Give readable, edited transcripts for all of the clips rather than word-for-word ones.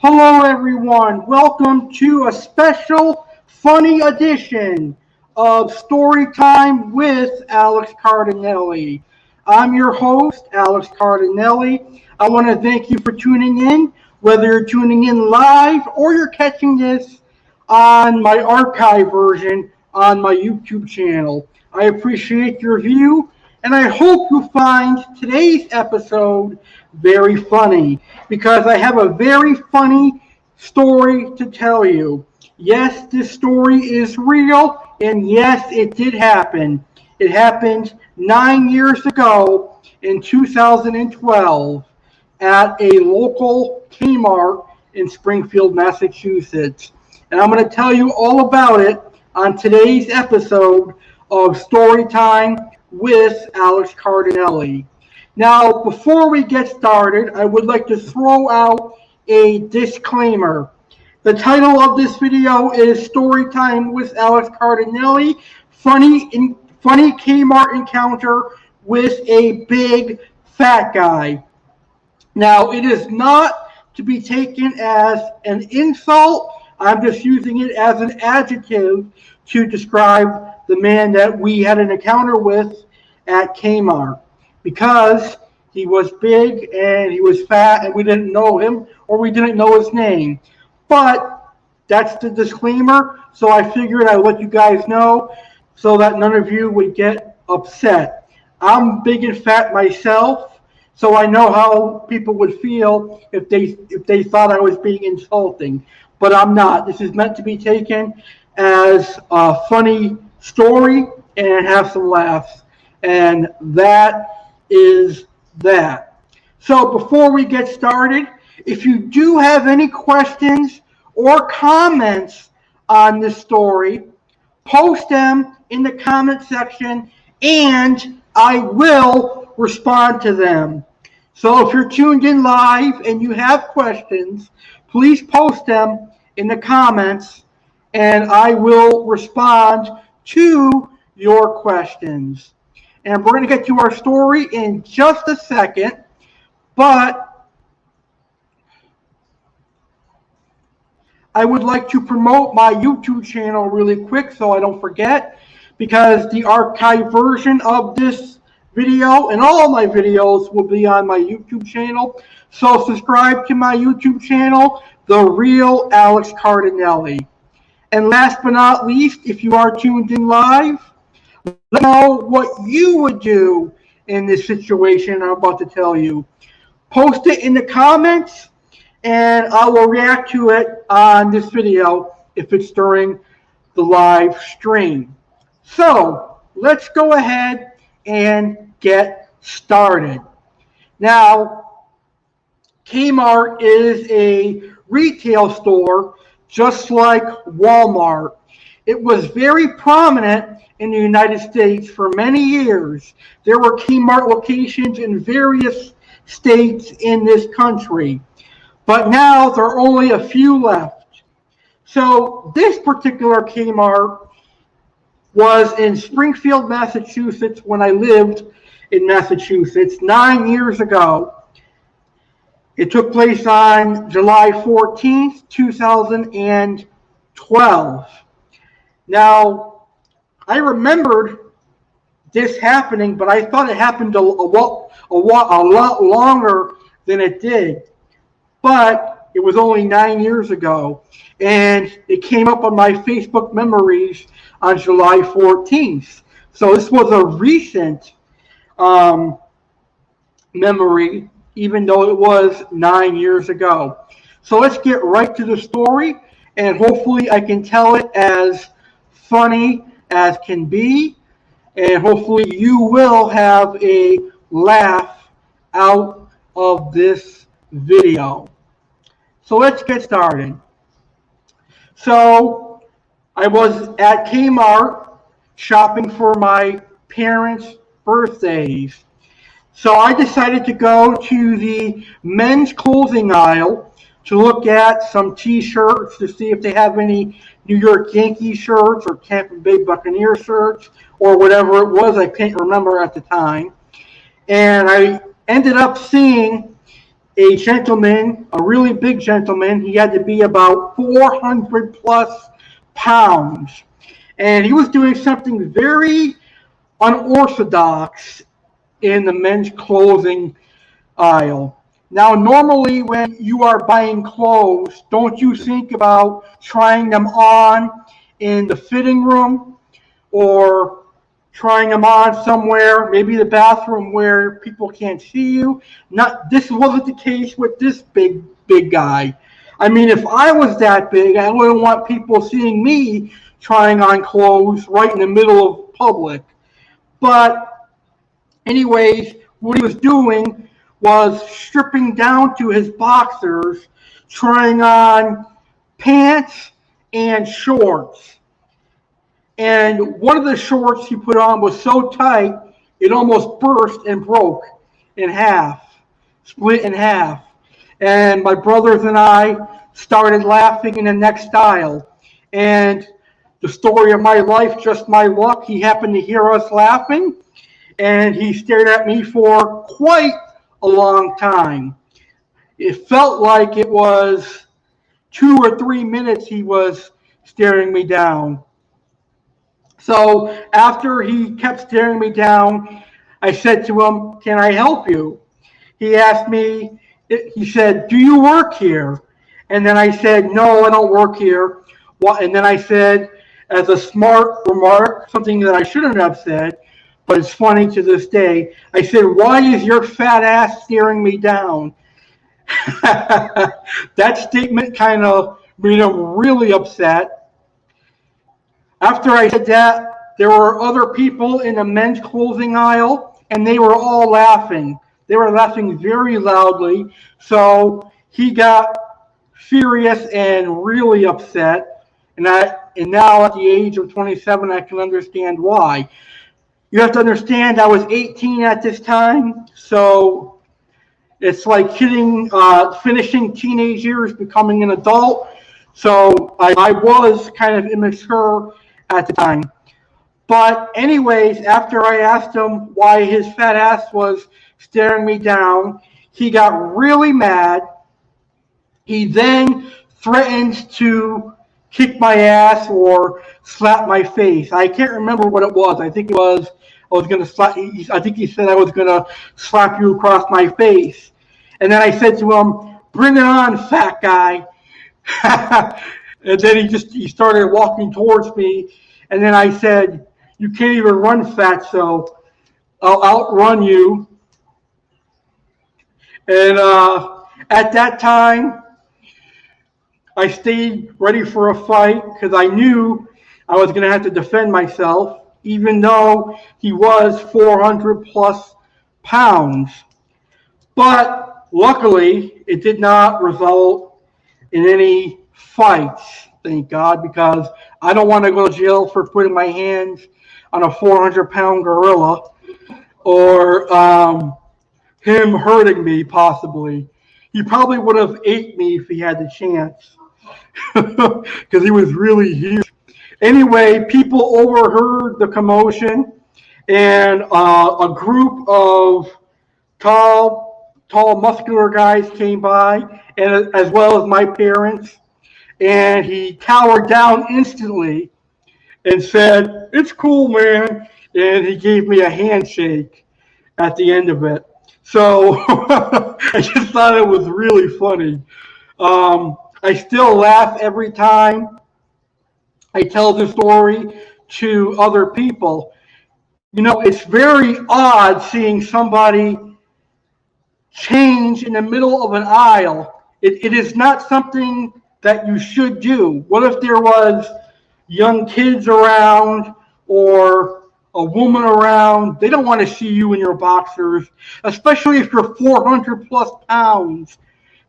Hello, everyone. Welcome to a special, funny edition of Storytime with Alex Cardinale. I'm your host, Alex Cardinale. I want to thank you for tuning in, whether you're tuning in live or you're catching this on my archive version on my YouTube channel. I appreciate your view, and I hope you find today's episode very funny because I have a very funny story to tell you. Yes, this story is real, and yes, it did happen. It happened 9 years ago in 2012 at a local Kmart in Springfield, Massachusetts. And I'm going to tell you all about it on today's episode of Storytime with Alex Cardinale. Now, before we get started, I would like to throw out a disclaimer. The title of this video is Storytime with Alex Cardinale, funny Kmart encounter with a big fat guy. Now, it is not to be taken as an insult. I'm just using it as an adjective to describe the man that we had an encounter with at Kmart, because he was big and he was fat and we didn't know him or we didn't know his name. But that's the disclaimer, so I figured I'd let you guys know so that none of you would get upset. I'm big and fat myself, so I know how people would feel if they thought I was being insulting. But I'm not. This is meant to be taken as a funny story and have some laughs. And that is that. So before we get started, if you do have any questions or comments on this story, post them in the comment section and I will respond to them. So if you're tuned in live and you have questions, please post them in the comments and I will respond to your questions. And we're going to get to our story in just a second, but I would like to promote my YouTube channel really quick so I don't forget, because the archive version of this video and all my videos will be on my YouTube channel. So subscribe to my YouTube channel, The Real Alex Cardinale. And last but not least, if you are tuned in live, let me know what you would do in this situation I'm about to tell you. Post it in the comments, and I will react to it on this video if it's during the live stream. So, let's go ahead and get started. Now, Kmart is a retail store just like Walmart. It was very prominent in the United States for many years. There were Kmart locations in various states in this country, but now there are only a few left. So this particular Kmart was in Springfield, Massachusetts when I lived in Massachusetts 9 years ago. It took place on July 14th, 2012. Now, I remembered this happening, but I thought it happened a lot longer than it did. But it was only 9 years ago, and it came up on my Facebook memories on July 14th. So this was a recent memory, even though it was 9 years ago. So let's get right to the story, and hopefully I can tell it as funny as can be, and hopefully you will have a laugh out of this video. So let's get started. So I was at Kmart shopping for my parents' birthdays. So I decided to go to the men's clothing aisle to look at some t-shirts to see if they have any New York Yankees shirts or Tampa Bay Buccaneer shirts or whatever it was. I can't remember at the time. And I ended up seeing a gentleman, a really big gentleman. He had to be about 400 plus pounds. And he was doing something very unorthodox in the men's clothing aisle. Now, normally when you are buying clothes, don't you think about trying them on in the fitting room or trying them on somewhere, maybe the bathroom where people can't see you? Not this wasn't the case with this big guy. I mean, if I was that big, I wouldn't want people seeing me trying on clothes right in the middle of public. But anyways, what he was doing was stripping down to his boxers, trying on pants and shorts. And one of the shorts he put on was so tight, it almost burst and broke in half, split in half. And my brothers and I started laughing in the next aisle. And the story of my life, just my luck, he happened to hear us laughing, and he stared at me for quite a long time. It felt like it was 2 or 3 minutes he was staring me down. So after he kept staring me down, I said to him, "Can I help you?" He asked me, he said, "Do you work here?" And then I said, "No, I don't work here." And then I said, as a smart remark, something that I shouldn't have said, but it's funny to this day, I said, "Why is your fat ass staring me down?" That statement kind of made him really upset. After I said that, there were other people in the men's clothing aisle, and they were all laughing. They were laughing very loudly, so he got furious and really upset. And now at the age of 27, I can understand why. You have to understand I was 18 at this time, so it's like finishing teenage years, becoming an adult. So I was kind of immature at the time. But anyways, after I asked him why his fat ass was staring me down, he got really mad. He then threatened to kick my ass or slap my face. I can't remember what it was. I think he said I was gonna slap you across my face. And then I said to him, "Bring it on, fat guy." And then he started walking towards me, and then I said, "You can't even run, fatso. I'll outrun you." And at that time, I stayed ready for a fight because I knew I was going to have to defend myself, even though he was 400 plus pounds. But luckily, it did not result in any fights, thank God, because I don't want to go to jail for putting my hands on a 400-pound gorilla or him hurting me, possibly. He probably would have ate me if he had the chance because he was really huge. Anyway, people overheard the commotion, and a group of tall, muscular guys came by, and as well as my parents. And he cowered down instantly and said, "It's cool, man." And he gave me a handshake at the end of it. So I just thought it was really funny. I still laugh every time I tell the story to other people. You know, it's very odd seeing somebody change in the middle of an aisle. It is not something that you should do. What if there was young kids around or a woman around? They don't want to see you in your boxers, especially if you're 400 plus pounds.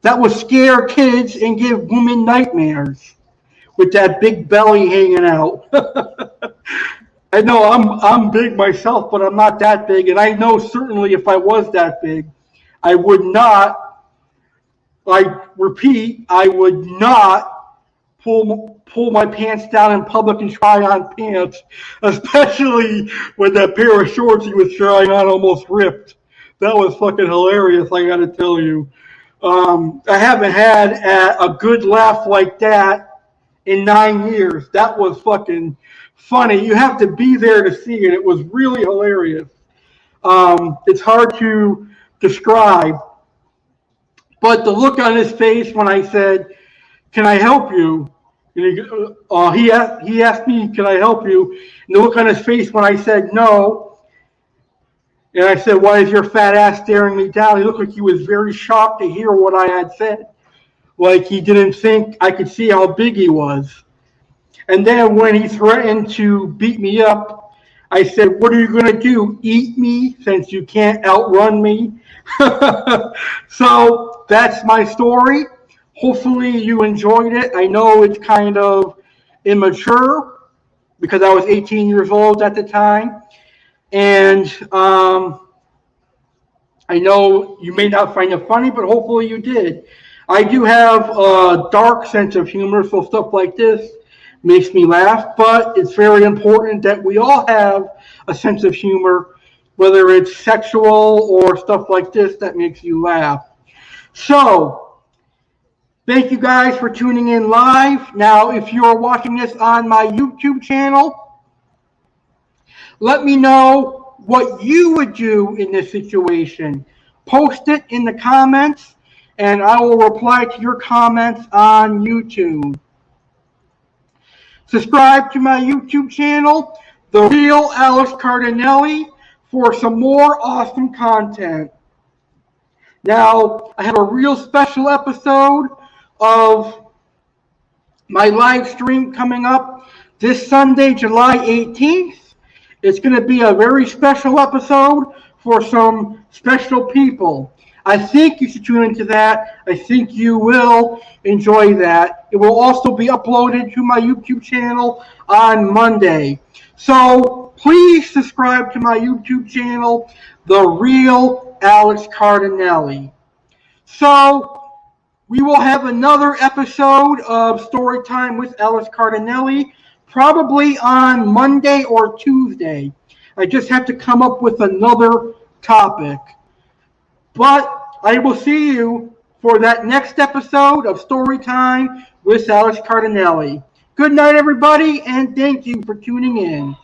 That would scare kids and give women nightmares with that big belly hanging out. I know I'm big myself, but I'm not that big, and I know certainly if I was that big, I would not, I repeat, I would not pull my pants down in public and try on pants, especially when that pair of shorts he was trying on almost ripped. That was fucking hilarious, I gotta tell you. I haven't had a good laugh like that in 9 years. That was fucking funny. You have to be there to see it. It was really hilarious. It's hard to describe, but the look on his face when I said, "Can I help you?" And he asked me, "Can I help you?" And the look on his face when I said no, and I said, "Why is your fat ass staring me down?" He looked like he was very shocked to hear what I had said. Like he didn't think I could see how big he was. And then when he threatened to beat me up, I said, "What are you going to do? Eat me since you can't outrun me?" So that's my story. Hopefully you enjoyed it. I know it's kind of immature because I was 18 years old at the time. And I know you may not find it funny, but hopefully you did. I do have a dark sense of humor, so stuff like this makes me laugh, but it's very important that we all have a sense of humor, whether it's sexual or stuff like this that makes you laugh. So, thank you guys for tuning in live. Now, if you're watching this on my YouTube channel, let me know what you would do in this situation. Post it in the comments, and I will reply to your comments on YouTube. Subscribe to my YouTube channel, The Real Alex Cardinale, for some more awesome content. Now, I have a real special episode of my live stream coming up this Sunday, July 18th. It's going to be a very special episode for some special people. I think you should tune into that. I think you will enjoy that. It will also be uploaded to my YouTube channel on Monday. So please subscribe to my YouTube channel, The Real Alex Cardinale. So we will have another episode of Storytime with Alex Cardinale, probably on Monday or Tuesday. I just have to come up with another topic. But I will see you for that next episode of Storytime with Alex Cardinale. Good night, everybody, and thank you for tuning in.